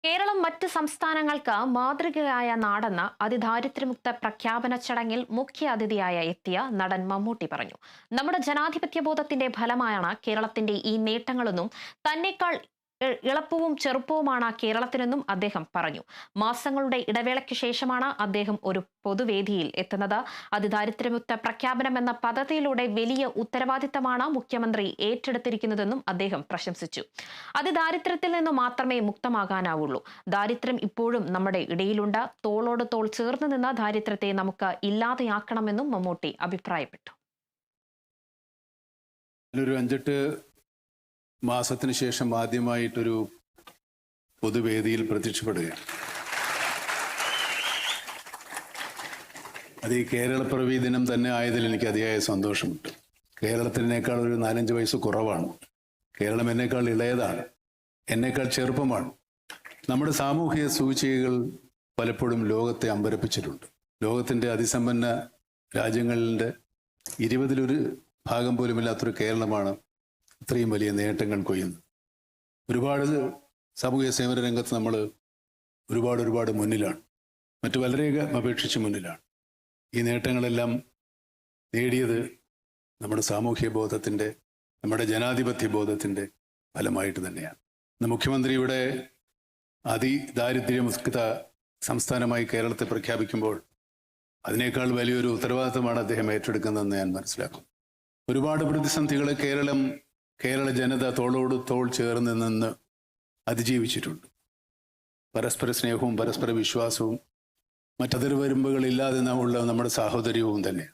കേരളം മറ്റ് സംസ്ഥാനങ്ങൾക്ക് മാതൃകയായ നാടെന്ന് അതിദാരിദ്ര്യമുക്ത പ്രഖ്യാപന ചടങ്ങിൽ മുഖ്യ അതിഥിയായ എത്തിയ നടൻ മമ്മൂട്ടി പറഞ്ഞു. നമ്മുടെ ജനാധിപത്യ ബോധത്തിന്റെ ഫലമായാണ് കേരളത്തിന്റെ ഈ നേട്ടങ്ങളെന്നും തന്നെക്കാൾ ഇളപ്പവും ചെറുപ്പവുമാണ് കേരളത്തിനെന്നും അദ്ദേഹം പറഞ്ഞു. മാസങ്ങളുടെ ഇടവേളയ്ക്ക് ശേഷമാണ് അദ്ദേഹം ഒരു പൊതുവേദിയിൽ എത്തുന്നത്. അതിദാരിദ്ര്യമുക്ത പ്രഖ്യാപനം എന്ന പദ്ധതിയിലൂടെ വലിയ ഉത്തരവാദിത്തമാണ് മുഖ്യമന്ത്രി ഏറ്റെടുത്തിരിക്കുന്നതെന്നും അദ്ദേഹം പ്രശംസിച്ചു. അതിദാരിദ്ര്യത്തിൽ നിന്ന് മാത്രമേ മുക്തമാകാനാവുള്ളൂ. ദാരിദ്ര്യം ഇപ്പോഴും നമ്മുടെ ഇടയിലുണ്ട്. തോളോട് തോൾ ചേർന്ന് നിന്ന് ദാരിദ്ര്യത്തെ നമുക്ക് ഇല്ലാതെയാക്കണമെന്നും മമ്മൂട്ടി അഭിപ്രായപ്പെട്ടു. ഒരു 5-8 മാസത്തിന് ശേഷം ആദ്യമായിട്ടൊരു പൊതുവേദിയിൽ പ്രത്യക്ഷപ്പെടുകയാണ്. അത് ഈ കേരളപ്പിറവി ദിനം തന്നെ ആയതിൽ എനിക്ക് അതിയായ സന്തോഷമുണ്ട്. കേരളത്തിനേക്കാൾ ഒരു 4-5 വയസ്സ് കുറവാണ്. കേരളം എന്നേക്കാൾ ഇളയതാണ്, എന്നേക്കാൾ ചെറുപ്പമാണ്. നമ്മുടെ സാമൂഹിക സൂചികകൾ പലപ്പോഴും ലോകത്തെ അമ്പരപ്പിച്ചിട്ടുണ്ട്. ലോകത്തിൻ്റെ അതിസമ്പന്ന രാജ്യങ്ങളുടെ 20-1 ഭാഗം പോലുമില്ലാത്തൊരു കേരളമാണ് ഇത്രയും വലിയ നേട്ടങ്ങൾ കൊയ്യുന്നത്. ഒരുപാട് സാമൂഹ്യ സേവന രംഗത്ത് നമ്മൾ ഒരുപാട് മുന്നിലാണ്, മറ്റു വളരെയധികം അപേക്ഷിച്ച് മുന്നിലാണ്. ഈ നേട്ടങ്ങളെല്ലാം നേടിയത് നമ്മുടെ സാമൂഹ്യ ബോധത്തിൻ്റെ, നമ്മുടെ ജനാധിപത്യ ബോധത്തിൻ്റെ ഫലമായിട്ട് തന്നെയാണ്. ഇന്ന് മുഖ്യമന്ത്രിയുടെ അതിദാരിദ്ര്യമുക്ത സംസ്ഥാനമായി കേരളത്തെ പ്രഖ്യാപിക്കുമ്പോൾ അതിനേക്കാൾ വലിയൊരു ഉത്തരവാദിത്തമാണ് അദ്ദേഹം ഏറ്റെടുക്കുന്നതെന്ന് ഞാൻ മനസ്സിലാക്കും. ഒരുപാട് പ്രതിസന്ധികളെ കേരള ജനത തോളോട് തോൾ ചേർന്ന് നിന്ന് അതിജീവിച്ചിട്ടുണ്ട്. പരസ്പര സ്നേഹവും പരസ്പര വിശ്വാസവും മറ്റതിർവരുമ്പുകളില്ലാതെ ഉള്ള നമ്മുടെ സാഹോദര്യവും തന്നെ.